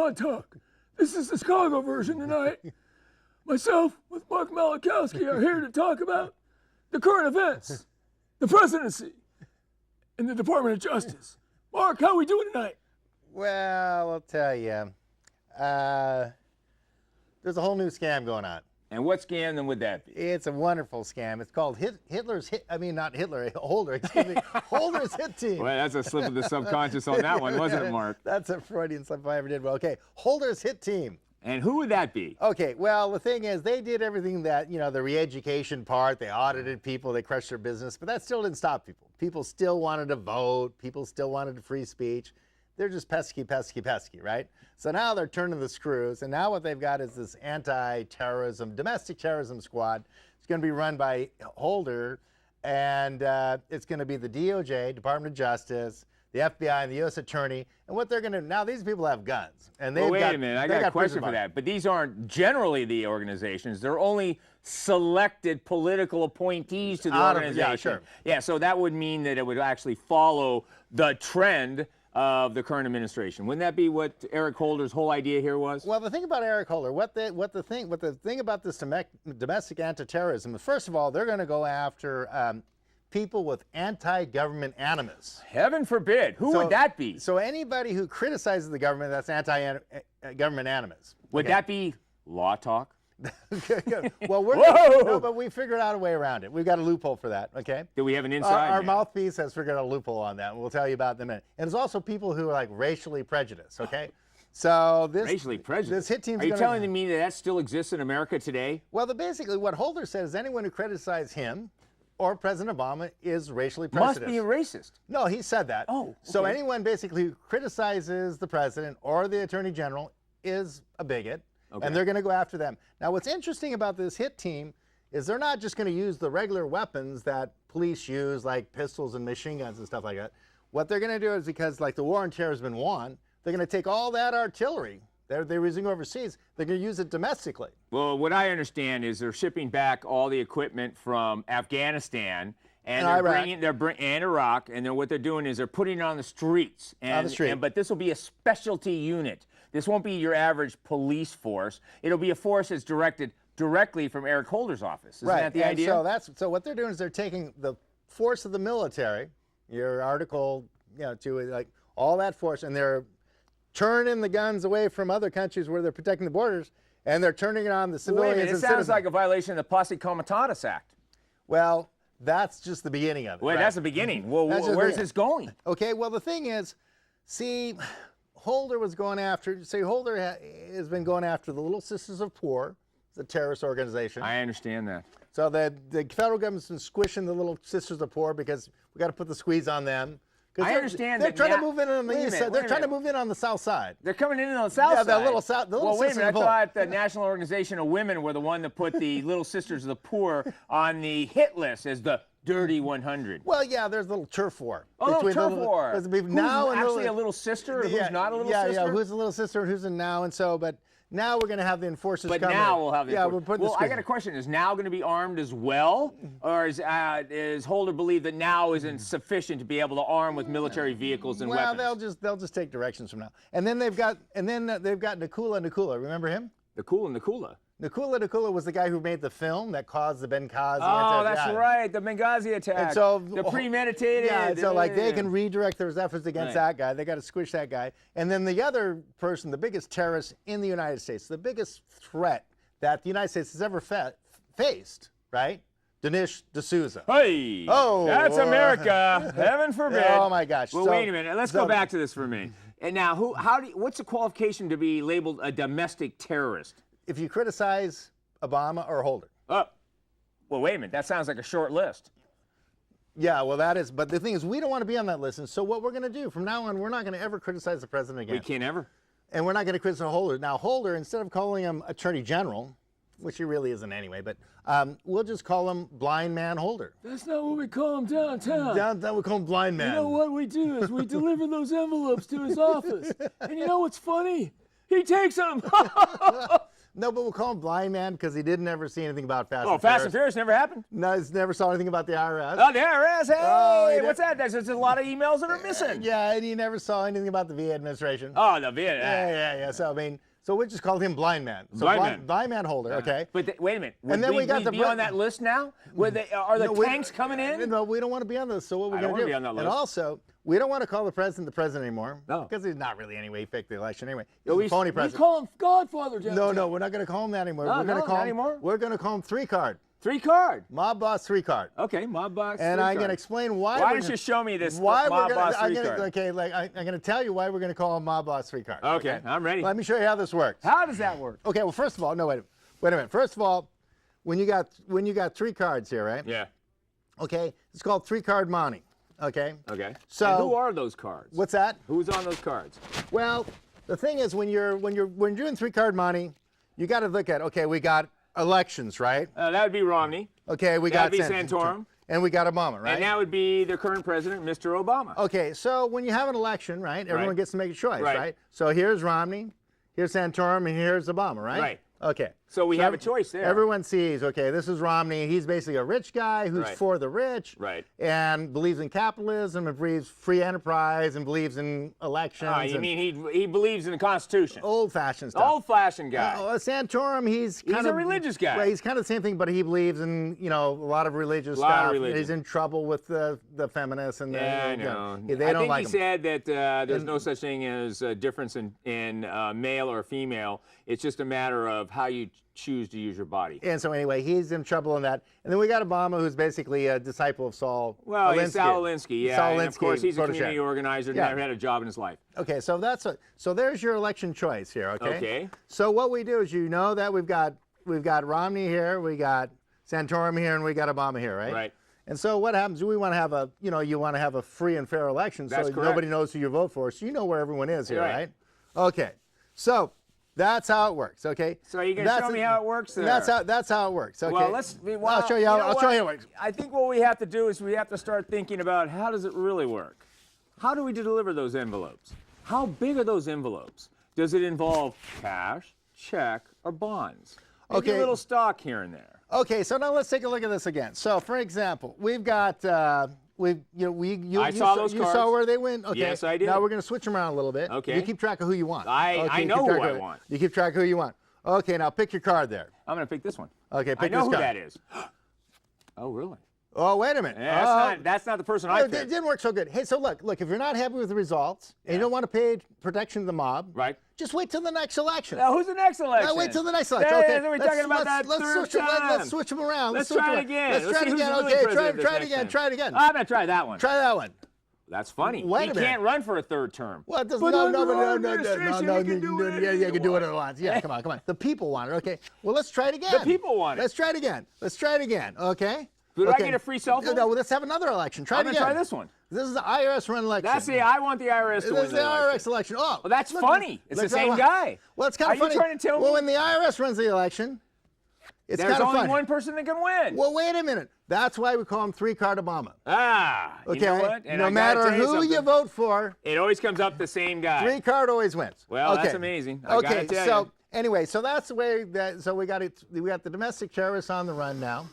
Squad Talk. This is the Chicago version tonight. Myself with Mark Malachowski are here to talk about the current events, the presidency, and the Department of Justice. Mark, how are we doing tonight? Well, I'll tell you. There's a whole new scam going on. And what scam then would that be? It's a wonderful scam. It's called Holder's Hit Team. Well, that's a slip of the subconscious on that one, wasn't it, Mark? That's a Freudian slip if I ever did. Well, okay, Holder's Hit Team. And who would that be? Okay, well, the thing is, they did everything that, the re-education part, they audited people, they crushed their business, but that still didn't stop people. People still wanted to vote, people still wanted free speech. They're just pesky, right? So now they're turning the screws, and now what they've got is this anti-terrorism, domestic terrorism squad. It's going to be run by Holder, and it's going to be the DOJ, Department of Justice, the FBI, and the U.S. Attorney. And what they're going to do, now these people have guns. And they've wait a minute, I got a question for that. But these aren't generally the organizations. They're only selected political appointees to the organization. Yeah, sure. Yeah, so that would mean that it would actually follow the trend of the current administration. Wouldn't that be what Eric Holder's whole idea here was? Well, the thing about Eric Holder, what the thing about this domestic anti-terrorism is, first of all, they're going to go after people with anti-government animus. Heaven forbid. Who would that be? So anybody who criticizes the government, that's anti-government animus. Would that be law talk? Well, but we figured out a way around it. We've got a loophole for that, okay? Do we have an inside? Our mouthpiece has figured out a loophole on that, and we'll tell you about them in a minute. And there's also people who are like racially prejudiced, okay? So this racially prejudiced. This hit team's Are you telling me that still exists in America today? Well, basically what Holder said is anyone who criticizes him or President Obama is racially prejudiced. Must be a racist. No, he said that. Oh, okay. So anyone basically who criticizes the president or the attorney general is a bigot. Okay. And they're going to go after them. Now, what's interesting about this hit team is they're not just going to use the regular weapons that police use, like pistols and machine guns and stuff like that. What they're going to do is, because like the war on terror has been won, they're going to take all that artillery they're using overseas, they're going to use it domestically. Well, what I understand is they're shipping back all the equipment from Afghanistan and Iraq, and what they're doing is they're putting it on the streets. But this will be a specialty unit. This won't be your average police force. It'll be a force that's directed directly from Eric Holder's office. Isn't that the idea? So what they're doing is they're taking the force of the military, your article, to like all that force, and they're turning the guns away from other countries where they're protecting the borders, and they're turning it on the civilians. Wait a minute, it sounds like a violation of the Posse Comitatus Act. Well, that's just the beginning of it. Wait, that's the beginning. Well, where's this going? Okay, well, the thing is, see, Holder was going after, Holder has been going after the Little Sisters of Poor, the terrorist organization. I understand that. So the federal government's been squishing the Little Sisters of Poor because we got to put the squeeze on them. I understand they're trying to move in on the east side. They're trying to move in on the south side. They're coming in on the south side. Yeah, the little south. Well, wait a minute. I thought the National Organization of Women were the one that put the Little Sisters of the Poor on the hit list as the Dirty 100. Well, yeah, there's a little turf war. Oh, little turf war. Who's actually a little sister, and who's not a little sister? Yeah, who's a little sister and who's a now, and so, but now we're going to have the enforcers come in. But now we'll have the enforcers. Well, I got a question. Is now going to be armed as well? Or is Holder believe that now isn't sufficient to be able to arm with military vehicles and weapons? Well, they'll just take directions from now. And then they've got Nakula. Remember him? Nakula. Nakula was the guy who made the film that caused the Benghazi attack. Oh, that's right, the Benghazi attack. And so the premeditated. Yeah, so like they can redirect their efforts against that guy. They got to squish that guy. And then the other person, the biggest terrorist in the United States, the biggest threat that the United States has ever faced, right? Dinesh D'Souza. Hey, that's America. Heaven forbid. Oh my gosh. Well, wait a minute. Let's go back to this for a minute. And now, what's the qualification to be labeled a domestic terrorist? If you criticize Obama or Holder. Oh, well, wait a minute. That sounds like a short list. Yeah, well, that is. But the thing is, we don't want to be on that list. And so what we're going to do from now on, we're not going to ever criticize the president again. We can't ever. And we're not going to criticize Holder. Now, Holder, instead of calling him Attorney General, which he really isn't anyway, but we'll just call him Blind Man Holder. That's not what we call him downtown. Downtown we call him Blind Man. You know what we do is we deliver those envelopes to his office. And you know what's funny? He takes them. No, but we'll call him Blind Man because he didn't ever see anything about Fast and Oh, Fast and Furious never happened? No, he's never saw anything about the IRS. Oh, the IRS? Hey, Oh, what's that? There's a lot of emails that are missing. Yeah, and he never saw anything about the VA administration. Oh, the VA. Yeah. So, I mean, so we just called him Blind Man. So blind Man holder, okay. But wait a minute. And then we got be on that list now? Are the tanks coming in? No, we don't want to be on this. So what we're going to do? Be on that list. And also, we don't want to call the president anymore. No. Because he's not really anyway. He faked the election anyway. No, He's a phony We president. call him Godfather downtown. No, we're not going to call him that anymore. No, we're going to call not him anymore. We're going to call him 3-card. 3-card. Mob Boss 3-card. Okay, Mob Boss. And 3-card. I'm going to explain why. Why don't you show me this Mob Boss 3-card? Okay, I'm going to tell you why we're going to call him Mob Boss 3-card. Okay, I'm ready. Let me show you how this works. How does that work? Okay, well, first of all, no, wait a minute. First of all, when you got 3 cards here, right? Yeah. Okay, it's called 3-card money. Okay. Okay. So and who are those cards? What's that? Who's on those cards? Well, the thing is, when you're doing 3-card money, you got to look at, okay, we got elections, right? That would be Romney. Okay, we got Santorum. And we got Obama, right? And that would be the current president, Mr. Obama. Okay, so when you have an election, right, everyone gets to make a choice, Right. right? So here's Romney, here's Santorum, and here's Obama, right? Right. Okay. So we have a choice there. Everyone sees, okay, this is Romney. He's basically a rich guy who's Right. for the rich Right. and believes in capitalism and believes free enterprise and believes in elections. You and mean he believes in the Constitution? old-fashioned stuff. Old-fashioned guy. Santorum, he's kind a of religious guy. Well, he's kind of the same thing, but he believes in a lot of religious Lot of stuff. religion. He's in trouble with the feminists and Yeah, I they know. don't like he him. said that there's no such thing as a difference in male or female. It's just a matter of how you choose to use your body. And so anyway, he's in trouble in that. And then we got Obama, who's basically a disciple of Saul Well, Alinsky. he's Sal Alinsky, yeah. Saul And of Alinsky, course, he's a protege. community organizer, Yeah. never had a job in his life. Okay, so so there's your election choice here, okay? Okay. So what we do is that we've got Romney here, we got Santorum here, and we got Obama here, right? Right. And so what happens? We want to have you want to have a free and fair election, That's so correct. nobody knows who you vote for, so you know where everyone is here, Right. right? Okay. So that's how it works, okay? So you're going to show me how it works there? That's how it works, okay? Well, I'll show you how it works. I think what we have to do is we have to start thinking about how does it really work? How do we deliver those envelopes? How big are those envelopes? Does it involve cash, check, or bonds? Maybe Okay. a little stock here and there. Okay, so now let's take a look at this again. So, for example, we've got I saw those you cards. saw where they went. Okay. Yes, I did. Now we're going to switch them around a little bit. Okay. You keep track of who you want. I Okay, you know keep track who I of it. want. You keep track of who you want. Okay, now pick your card there. I'm going to pick this one. Okay, pick I know this who card. that is. Oh, really? Oh, wait a minute. Yeah, that's not the person I it picked. didn't work so good. Hey, so look, if you're not happy with the results and you don't want to pay protection to the mob, Right. just wait till the next election. Now, who's the next election? Now wait till the next election. Hey, Okay, we're talking about that let's third switch, time. let's switch them around. Let's switch try them it again. Let's try see it who's again. really Okay, president this try it next again. time. Try it again. I'm going to try that one. Try that one. That's funny. Wait He a minute. can't run for a third term. Well, it doesn't. But No, under no, our no. administration, he can do whatever Yeah, he you can do what wants. it wants. Yeah, come on. The people want it. Okay. Well, let's try it again. The people want it. Let's try it again. Okay. Do I Okay. get a free cell phone? No, let's have another election. Try I'm it going to again. try this one. This is the IRS run election. I want the IRS to This win is the the election. IRS election. Oh, Well, that's look, funny. It's the look, same look. guy. Well, it's kind of Are you funny. trying to tell me- Well, when the IRS runs the election, it's There's kind of only funny. one person that can win. Well, wait a minute. That's why we call him 3-card Obama. You know what? And No I gotta matter tell who you something. vote for, It always comes up the same guy. 3-card always wins. Well, okay. that's amazing. I gotta Okay, tell so you. anyway, so that's the way that. So we got it. We got the domestic terrorists on the run now,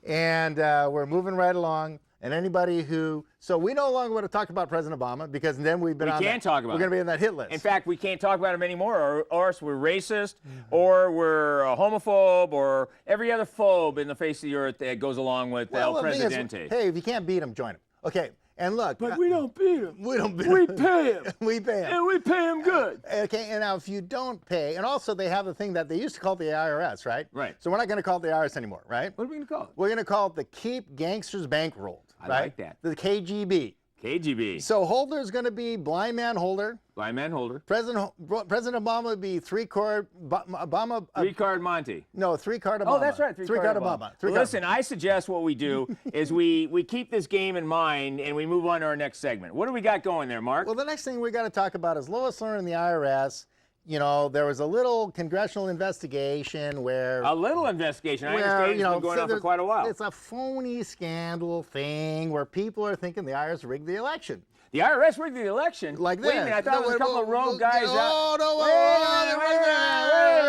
and we're moving right along. And anybody who, so we no longer want to talk about President Obama because then we've been We on. can't talk about We're going to him. be in that hit list. In fact, we can't talk about him anymore, or else we're racist, or we're a homophobe, or every other phobe in the face of the earth that goes along with El the thing is, Presidente. hey, if you can't beat him, join him. Okay, and look. But we don't beat him. We don't beat We him. pay him. We pay him. And we pay him good. Okay, and now if you don't pay, and also they have the thing that they used to call the IRS, right? Right. So we're not going to call it the IRS anymore, right? What are we going to call it? We're going to call it the Keep Gangsters Bankrolled. I right? like that. The KGB. KGB. So Holder is going to be Blind Man Holder. Blind man holder. President Obama would be 3-card Obama. 3-card Monty. No, 3-card Obama. Oh, that's right. 3-card Obama. Well, 3-card. listen, I suggest what we do is we keep this game in mind and we move on to our next segment. What do we got going there, Mark? Well, the next thing we got to talk about is Lois Lerner and the IRS. there was a little congressional investigation where... A little investigation. I understand it's been going on for quite a while. It's a phony scandal thing where people are thinking the IRS rigged the election. The IRS rigged the election? Like this. Wait a minute, I thought it was a couple of rogue guys out. Wait,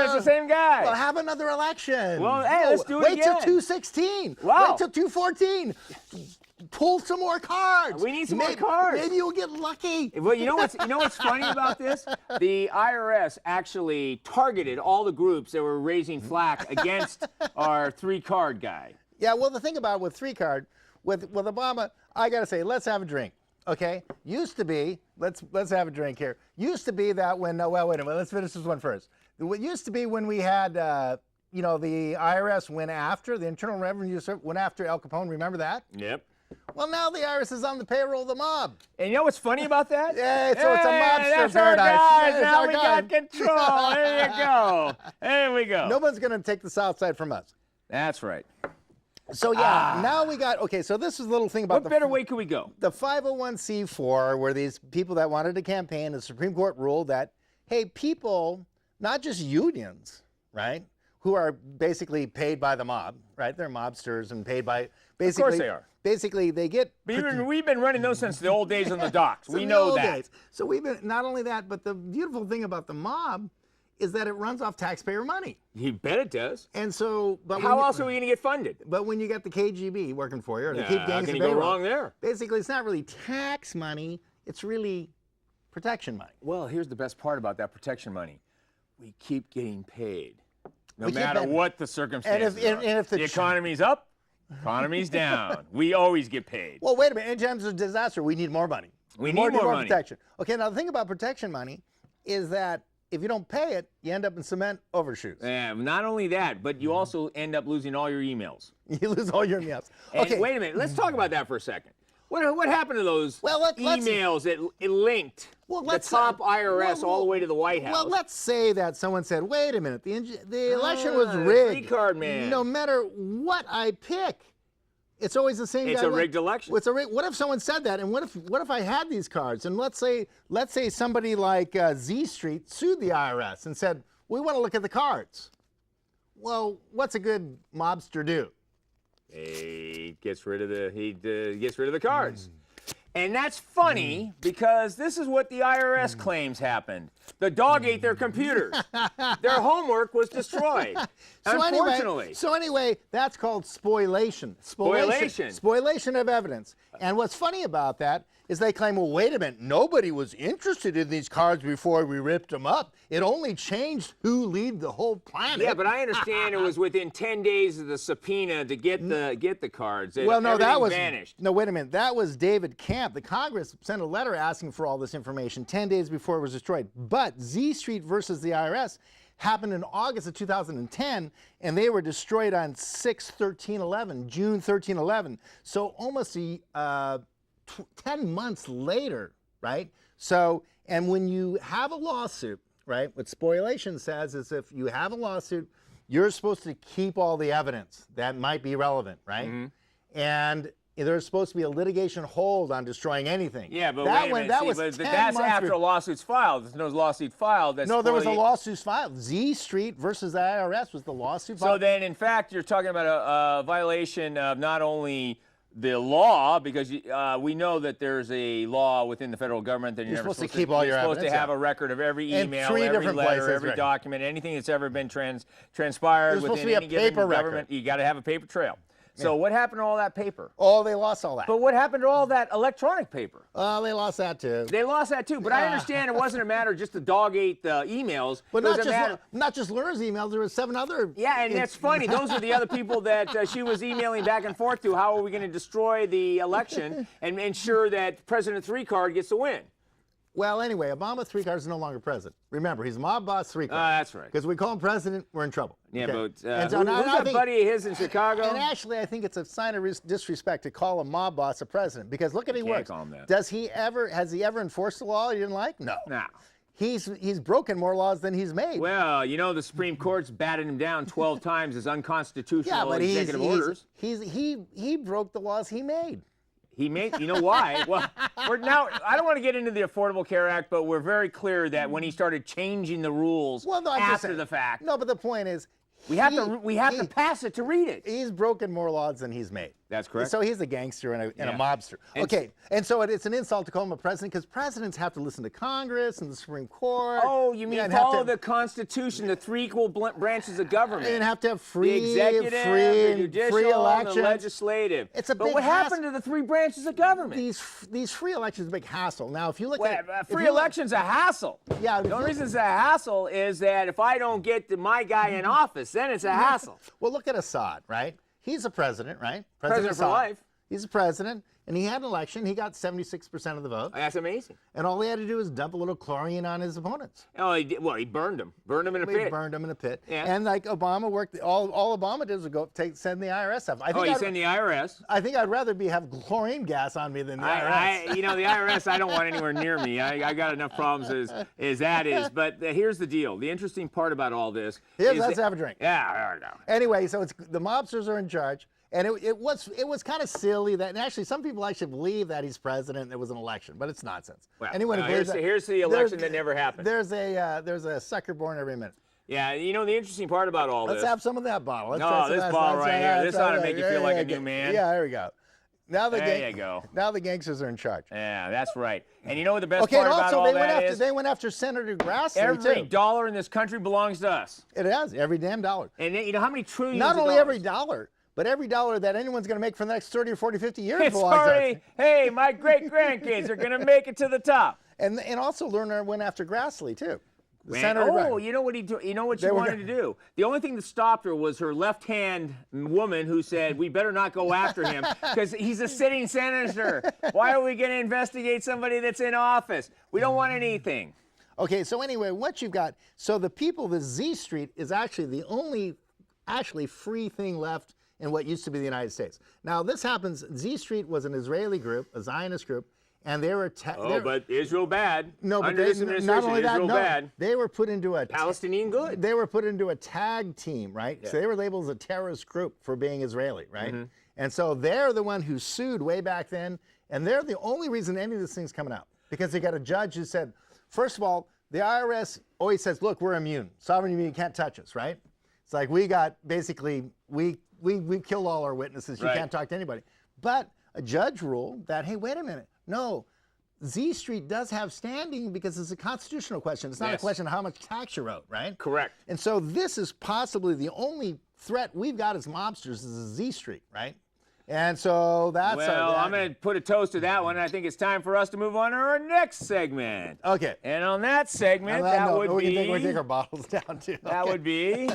it's the same guy. Well, have another election. Well, hey, let's do it Wait again. till 216. Wow. Wait till 214. Pull some more cards. We need some more cards. Maybe you'll get lucky. Well, you know what's funny about this? The IRS actually targeted all the groups that were raising flack against our 3-card guy. Yeah, well, the thing about it with 3-card, with Obama, I got to say, let's have a drink. Okay, used to be, let's have a drink here. Used to be that when, well, wait a minute, let's finish this one first. It used to be when we had, the IRS went after, the Internal Revenue Service went after Al Capone, remember that? Yep. Well, now the IRS is on the payroll of the mob. And you know what's funny about that? Yeah, so it's a mobster that's paradise. Our guys. Yeah, Now we got control. There you go. There we go. No one's going to take the South Side from us. That's right. So yeah, now we got, okay, so this is a little thing about what better way could we go? The 501c4 were these people that wanted to campaign. The Supreme Court ruled that, hey, people, not just unions, right, who are basically paid by the mob, right? They're mobsters and paid by, basically. Of course they are. Basically, they get. We've been running those since the old days on the docks. We know that. Days. So we've been, not only that, but the beautiful thing about the mob is that it runs off taxpayer money. You bet it does. And so, but how else are we going to get funded? But when you got the KGB working for you, or the keep how can you go wrong there? Basically, it's not really tax money; it's really protection money. Well, here's the best part about that protection money: we keep getting paid, no matter what the circumstances. And if the economy's up, economy's down, we always get paid. Well, wait a minute. In times of disaster, we need more money. We need more money. Protection. Okay, now the thing about protection money is that if you don't pay it, you end up in cement overshoes. Yeah, not only that, but you also end up losing all your emails. You lose all your emails. Okay, wait a minute. Let's talk about that for a second. What happened to those emails that it linked the top IRS all the way to the White House? Well, let's say that someone said, wait a minute, the election was rigged. 3-card man. No matter what I pick, it's always the same guy. It's a rigged election. It's a what if someone said that? And what if I had these cards? And let's say somebody like Z Street sued the IRS and said, we want to look at the cards. Well, what's a good mobster do? He gets rid of the cards. And that's funny because this is what the IRS claims happened. The dog ate their computers. Their homework was destroyed. Unfortunately. So anyway, that's called spoliation. Spoliation of evidence. And what's funny about that is they claim, well, wait a minute, nobody was interested in these cards before we ripped them up. It only changed who lead the whole planet. Yeah, but I understand it was within 10 days of the subpoena to get the cards. Well, no, that was vanished. No, wait a minute. That was David Camp. The Congress sent a letter asking for all this information 10 days before it was destroyed. But Z Street versus the IRS happened in August of 2010, and they were destroyed on June 13/11. So almost 10 months later, right? So, and when you have a lawsuit, right, what spoliation says is if you have a lawsuit, you're supposed to keep all the evidence that might be relevant, right? Mm-hmm. And there's supposed to be a litigation hold on destroying anything. Yeah, but wait a minute, that's after a lawsuit's filed. There's no lawsuit filed. No, there was a lawsuit filed. Z Street versus the IRS was the lawsuit filed. So then, in fact, you're talking about a violation of not only the law, because we know that there's a law within the federal government that you're supposed to keep all your evidence. You're supposed to have a record of every email, every letter, places, every document, anything that's ever been transpired within any given government. You got to have a paper trail. So what happened to all that paper? Oh, they lost all that. But what happened to all that electronic paper? Oh, they lost that too. They lost that too. But I understand it wasn't a matter of just the dog ate the emails. But not just Laura's emails. There were 7 other. Yeah, and that's funny. Those are the other people that she was emailing back and forth to. How are we going to destroy the election and ensure that President 3-card gets the win? Well, anyway, Obama 3-card is no longer president. Remember, he's mob boss 3-card. That's right. Because we call him president, we're in trouble. Yeah, okay? but who's a buddy of his in Chicago? And actually, I think it's a sign of disrespect to call a mob boss a president. Because look at how he works. Call him that. Has he ever enforced a law he didn't like? No. No. He's broken more laws than he's made. Well, you know, the Supreme Court's batted him down 12 times as unconstitutional yeah, but executive orders. He broke the laws he made. He made, you know why? Well, we're now, I don't want to get into the Affordable Care Act, but we're very clear that when he started changing the rules after the fact. No, but the point is, we have to pass it to read it. He's broken more laws than he's made. That's correct. So he's a gangster and a mobster. Okay, and so it's an insult to call him a president because presidents have to listen to Congress and the Supreme Court. Oh, you mean follow the Constitution, the three equal branches of government. And have to have free, the executive, the judicial, free elections. and the legislative. It's a but big what happened to the three branches of government? These free elections are a big hassle. Now, if you look at free elections, a hassle. Yeah. The only reason it's a hassle is that if I don't get my guy in office, then it's a hassle. Well, look at Assad, right? He's a president, right? President for life. He's a president, and he had an election. He got 76% of the vote. That's amazing. And all he had to do was dump a little chlorine on his opponents. Oh, he did. Well, he burned them. Burned them in a pit. He burned them in a pit. Yeah. And like Obama worked, all Obama did was go send the IRS stuff. He sent the IRS. I think I'd rather have chlorine gas on me than the IRS. You know, the IRS, I don't want anywhere near me. I got enough problems as that is. But here's the deal. The interesting part about all this let's have a drink. Yeah, there we go. Anyway, so the mobsters are in charge. And it was kind of silly that, and actually some people actually believe that he's president and it was an election, but it's nonsense. Well, anyone who believes here's the election that never happened. There's a sucker born every minute. Yeah, you know the interesting part about all this. Let's have some of that bottle. This bottle right here. This ought to make you feel like a new man. Yeah, there we go. Now there you go. Now the gangsters are in charge. Yeah, that's right. And you know what the best part about all that is? They went after Senator Grassley Every dollar in this country belongs to us. It has, every damn dollar. And you know how many trillions Not of only dollars? every dollar, but every dollar that anyone's going to make for the next 30 or 40, 50 years belongs to us. Hey, my great-grandkids are going to make it to the top. And also Lerner went after Grassley, too. You know what you know what she wanted to do? The only thing that stopped her was her left-hand woman who said, we better not go after him because he's a sitting senator. Why are we going to investigate somebody that's in office? We don't want anything. Okay, so anyway, what you've got, so the people, the Z Street is actually the only free thing left in what used to be the United States. Now, this happens, Z Street was an Israeli group, a Zionist group, and they were... but Israel bad. No, but not only that, bad. They were put into a... Palestinian good. They were put into a tag team, right? Yeah. So they were labeled as a terrorist group for being Israeli, right? Mm-hmm. And so they're the one who sued way back then, and they're the only reason any of this thing's coming out. Because they got a judge who said, first of all, the IRS always says, look, we're immune. Sovereign immunity, you can't touch us, right? It's like we got, basically, we killed all our witnesses. You can't talk to anybody. But a judge ruled that, hey, wait a minute. No, Z Street does have standing because it's a constitutional question. It's not a question of how much tax you wrote, right? Correct. And so this is possibly the only threat we've got as mobsters is Z Street, right? And so that's... Well, I'm going to put a toast to that one, and I think it's time for us to move on to our next segment. Okay. And on that segment, we take our bottles down, too. That would be...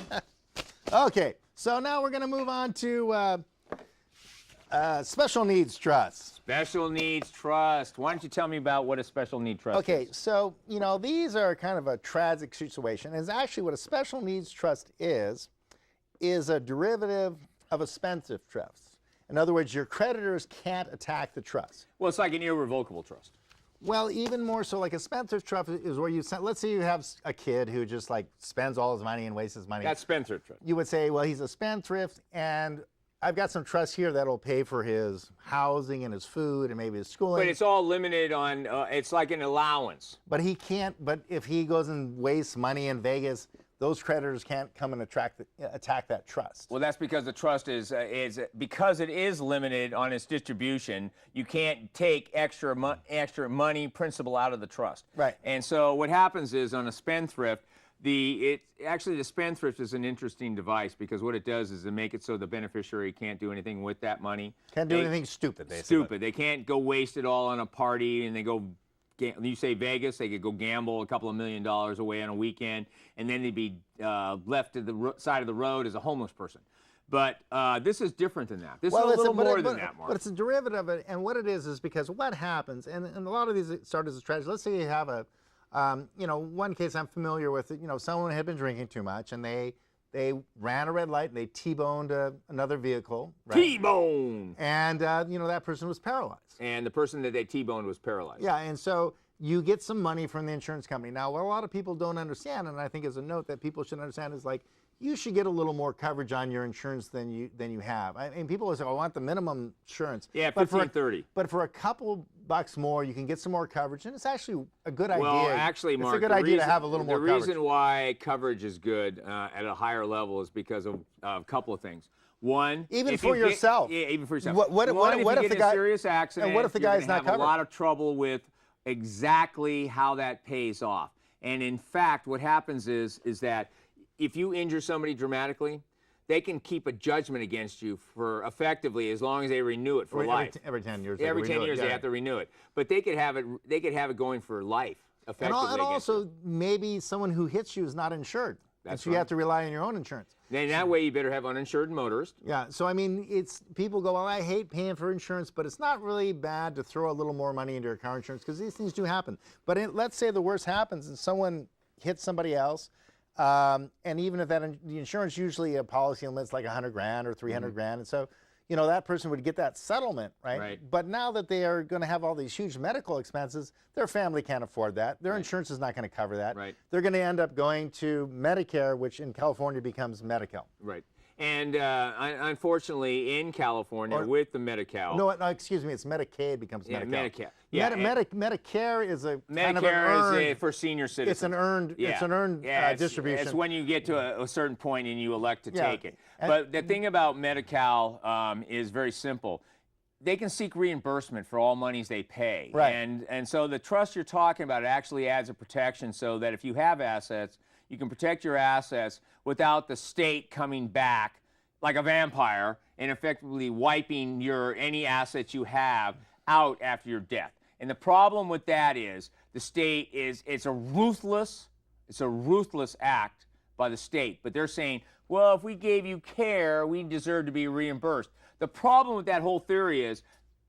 Okay, so now we're going to move on to special needs trust. Special needs trust. Why don't you tell me about what a special need trust is? Okay, so, you know, these are kind of a tragic situation. And actually what a special needs trust is a derivative of a spendthrift trust. In other words, your creditors can't attack the trust. Well, it's like an irrevocable trust. Well, even more so, like a spendthrift trust is where let's say you have a kid who just like spends all his money and wastes his money. That's spendthrift trust. You would say, well, he's a spendthrift, and I've got some trust here that'll pay for his housing and his food and maybe his schooling. But it's all limited on, it's like an allowance. But he can't, but if he goes and wastes money in Vegas, those creditors can't come and attack that trust. Well, that's because the trust because it is limited on its distribution. You can't take extra money principal out of the trust. Right. And so what happens is on a spendthrift, the spendthrift is an interesting device because what it does is to make it so the beneficiary can't do anything with that money. Can't do anything stupid, basically. Stupid. They can't go waste it all on a party and they go. You say Vegas, they could go gamble a couple of $1 million away on a weekend, and then they'd be left to the side of the road as a homeless person. But this is different than that. This is a little more than that, Mark. But it's a derivative of it, and what it is because what happens, and a lot of these start as a tragedy. Let's say you have one case I'm familiar with, someone had been drinking too much, and they ran a red light and they T-boned another vehicle. Right? T-bone! And, that person was paralyzed. And the person that they T-boned was paralyzed. Yeah, and so you get some money from the insurance company. Now, what a lot of people don't understand, and I think is a note that people should understand, is like you should get a little more coverage on your insurance than you have. I mean, people always say, I want the minimum insurance. Yeah, 15-30. But for a couple bucks more, you can get some more coverage, and it's actually a good idea. Well, actually, Mark, it's a good idea to have a little more coverage. The reason why coverage is good at a higher level is because of a couple of things. One, even for yourself. Yeah, even for yourself. What if the guy? Serious accident? And what if the guy's not covered? A lot of trouble with exactly how that pays off. And in fact, what happens is that if you injure somebody dramatically, they can keep a judgment against you for effectively as long as they renew it for life. Every 10 years. Every 10 years they have to renew it. But they could have it. They could have it going for life. Effectively. And also, maybe someone who hits you is not insured. That's so you have to rely on your own insurance. Then that way you better have uninsured motorists. Yeah, so I mean, people go, well, I hate paying for insurance, but it's not really bad to throw a little more money into your car insurance because these things do happen. But let's say the worst happens and someone hits somebody else, and even if the insurance, usually a policy limit's like 100 grand or 300 grand, and so that person would get that settlement, right? But now that they are going to have all these huge medical expenses, their family can't afford that. Their insurance is not going to cover that. They're going to end up going to Medicare, which in California becomes Medi-Cal. And unfortunately, in California, with the Medi-Cal. No, excuse me, it's Medicaid becomes Medi-Cal. Medi-Cal. Medicare is a kind of an Medicare is for senior citizens. It's an earned, distribution. It's when you get to a certain point and you elect to take it. But the thing about Medi-Cal is very simple. They can seek reimbursement for all monies they pay. And so the trust you're talking about actually adds a protection so that if you have assets, you can protect your assets without the state coming back like a vampire and effectively wiping any assets you have out after your death. And the problem with that is the state it's a ruthless act by the state. But they're saying, well, if we gave you care, we deserve to be reimbursed. The problem with that whole theory is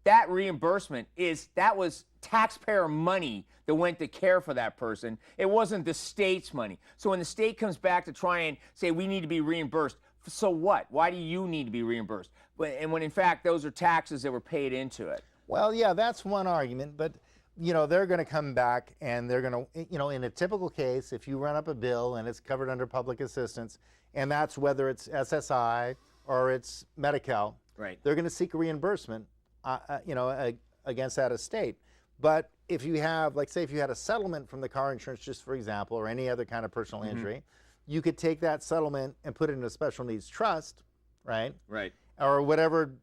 that reimbursement that was taxpayer money that went to care for that person. It wasn't the state's money. So when the state comes back to try and say we need to be reimbursed, so what? Why do you need to be reimbursed? And when in fact those are taxes that were paid into it. Well, yeah, that's one argument, but they're going to come back and they're going to, in a typical case, if you run up a bill and it's covered under public assistance, and that's whether it's SSI or it's Medi-Cal, they're going to seek a reimbursement, against that estate. But if you have, like, say, if you had a settlement from the car insurance, just for example, or any other kind of personal injury, you could take that settlement and put it in a special needs trust, right? Or whatever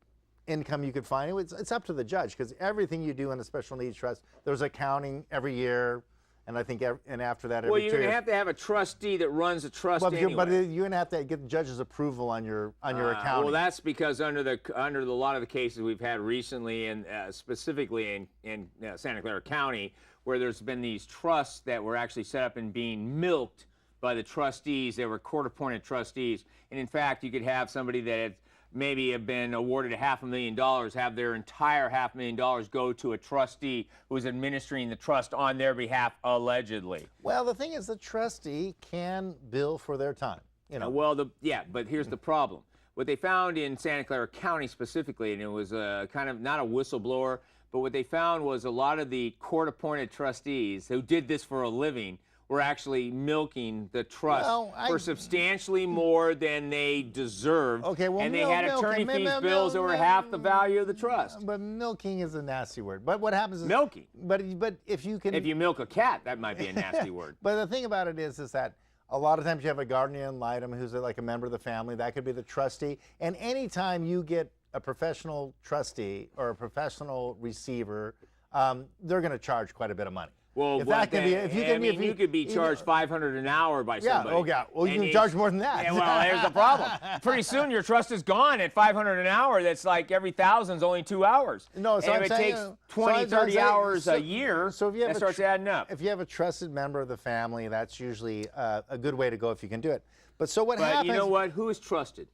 income you could find. It's up to the judge because everything you do in a special needs trust, there's accounting every year, and I think and after that, every 2 years. Well, you're gonna have to have a trustee that runs a trust anyway. But you're gonna have to get the judge's approval on your accounting. Well, that's because under a lot of the cases we've had recently, and specifically in Santa Clara County, where there's been these trusts that were actually set up and being milked by the trustees. They were court-appointed trustees, and in fact, you could have somebody that had maybe have been awarded $500,000, have their entire $500,000 go to a trustee who's administering the trust on their behalf, allegedly. Well, the thing is, the trustee can bill for their time. But here's the problem. What they found in Santa Clara County specifically, and it was kind of not a whistleblower, but what they found was a lot of the court-appointed trustees who did this for a living were actually milking the trust for substantially more than they deserved. And they had attorney fees bills that were half the value of the trust. But milking is a nasty word. But what happens is milking. But if you can, if you milk a cat, that might be a nasty word. But the thing about it is that a lot of times you have a guardian ad litem who's like a member of the family. That could be the trustee. And anytime you get a professional trustee or a professional receiver, they're going to charge quite a bit of money. Well, you could be charged $500 an hour by somebody. Well, you can charge more than that. Well, here's the problem. Pretty soon your trust is gone at $500 an hour. That's like every 1,000's only 2 hours. No, so and if it takes 20, 30 hours a year, so if you have that starts adding up. If you have a trusted member of the family, that's usually a good way to go if you can do it. But so what happens? But you know what? Who is trusted?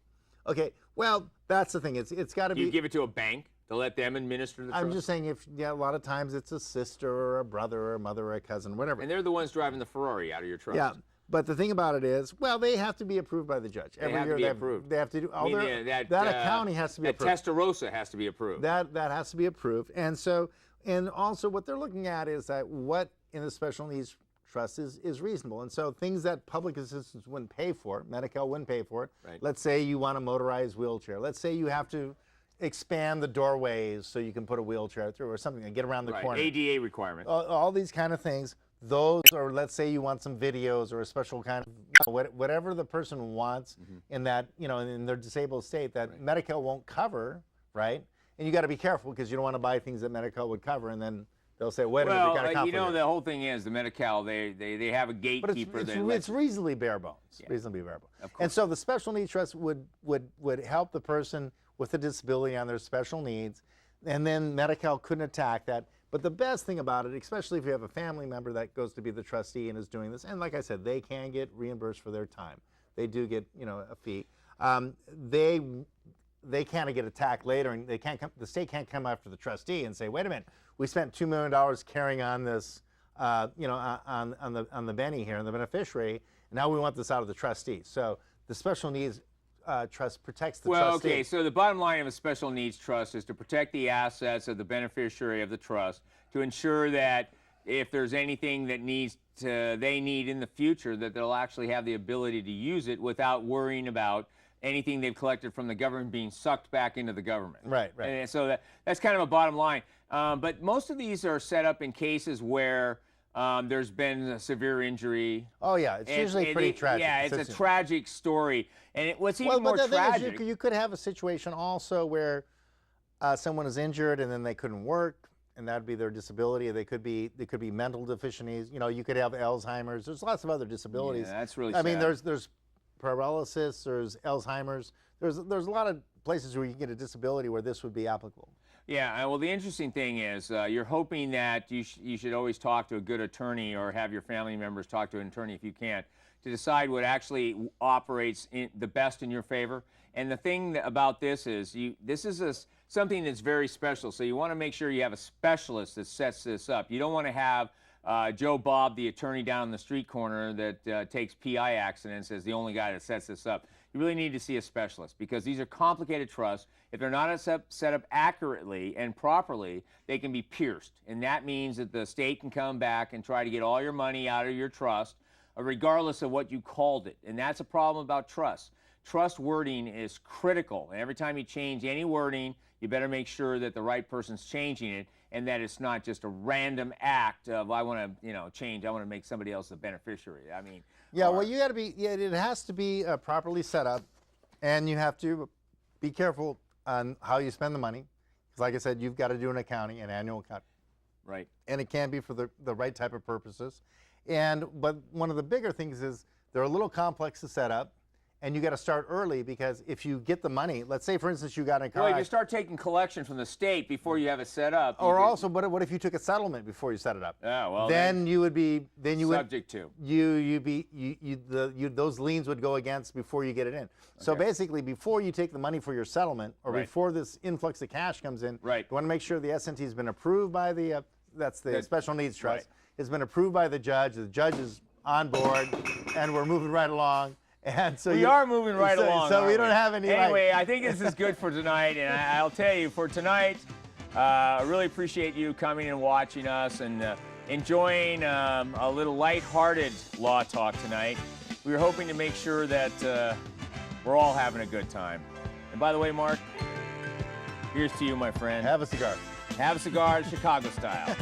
Okay, well, that's the thing. It's got to be. You give it to a bank to let them administer the trust? I'm just saying, a lot of times it's a sister or a brother or a mother or a cousin, whatever. And they're the ones driving the Ferrari out of your trust. Yeah, but the thing about it is, well, they have to be approved by the judge. Every year they have to do all that accounting has to be approved. That Testarossa has to be approved. That has to be approved. And also what they're looking at is that what in the special needs trust is reasonable. And so things that public assistance wouldn't pay for, Medi-Cal wouldn't pay for it. Right. Let's say you want a motorized wheelchair. Let's say you have to expand the doorways so you can put a wheelchair through or something and get around the corner. ADA requirement. All these kind of things. Those, or let's say you want some videos or a special kind of, whatever the person wants in that, in their disabled state that Medi-Cal won't cover, right? And you got to be careful because you don't want to buy things that Medi-Cal would cover, and then they'll say, wait a minute, we got to conflict. The whole thing is the Medi-Cal, they have a gatekeeper. But it's reasonably bare bones. Yeah. Reasonably bare bones. Of course. And so the special needs trust would help the person with a disability on their special needs, and then Medi-Cal couldn't attack that. But the best thing about it, especially if you have a family member that goes to be the trustee and is doing this, and like I said, they can get reimbursed for their time. They do get, a fee. They can't get attacked later, and the state can't come after the trustee and say, wait a minute, we spent $2 million carrying on this, on the Benny here, and the beneficiary, and now we want this out of the trustee. So the special needs trust protects the trustee. Well, okay, so the bottom line of a special needs trust is to protect the assets of the beneficiary of the trust, to ensure that if there's anything that they need in the future, that they'll actually have the ability to use it without worrying about anything they've collected from the government being sucked back into the government. Right. And so that's kind of a bottom line. But most of these are set up in cases where there's been a severe injury. Oh, yeah. It's usually pretty tragic. Yeah, it's a tragic story. And what's even more tragic... you could have a situation also where someone is injured and then they couldn't work, and that would be their disability. They could be mental deficiencies. You could have Alzheimer's. There's lots of other disabilities. Yeah, that's really sad. I mean, there's paralysis, there's Alzheimer's. There's a lot of places where you can get a disability where this would be applicable. Yeah, well, the interesting thing is you're hoping that you should always talk to a good attorney or have your family members talk to an attorney if you can't, to decide what actually operates the best in your favor. And the thing about this is this is something that's very special, so you want to make sure you have a specialist that sets this up. You don't want to have Joe Bob, the attorney down the street corner that takes PI accidents, as the only guy that sets this up. You really need to see a specialist because these are complicated trusts. If they're not set up accurately and properly, they can be pierced. And that means that the state can come back and try to get all your money out of your trust, regardless of what you called it. And that's a problem about trust. Trust wording is critical. And every time you change any wording, you better make sure that the right person's changing it and that it's not just a random act of, I want to, change, I want to make somebody else the beneficiary. I mean... Yeah, well, you got to be, it has to be properly set up, and you have to be careful on how you spend the money. Because like I said, you've got to do an annual accounting. Right. And it can be for the right type of purposes. But one of the bigger things is they're a little complex to set up. And you got to start early because if you get the money, let's say for instance you got a car. Well, if you start taking collection from the state before you have it set up. Or also, what if you took a settlement before you set it up? Yeah, well, then you would be subject to. Those liens would go against before you get it in. Okay. So basically, before you take the money for your settlement, or before this influx of cash comes in, you want to make sure the S&T has been approved by the Special Needs Trust. It's been approved by the judge. The judge is on board, and we're moving right along. And so we are moving right along. So we don't have any. Anyway, I think this is good for tonight, and I'll tell you, for tonight, I really appreciate you coming and watching us and enjoying a little lighthearted law talk tonight. We were hoping to make sure that we're all having a good time. And by the way, Mark, here's to you, my friend. Have a cigar. Have a cigar, Chicago style.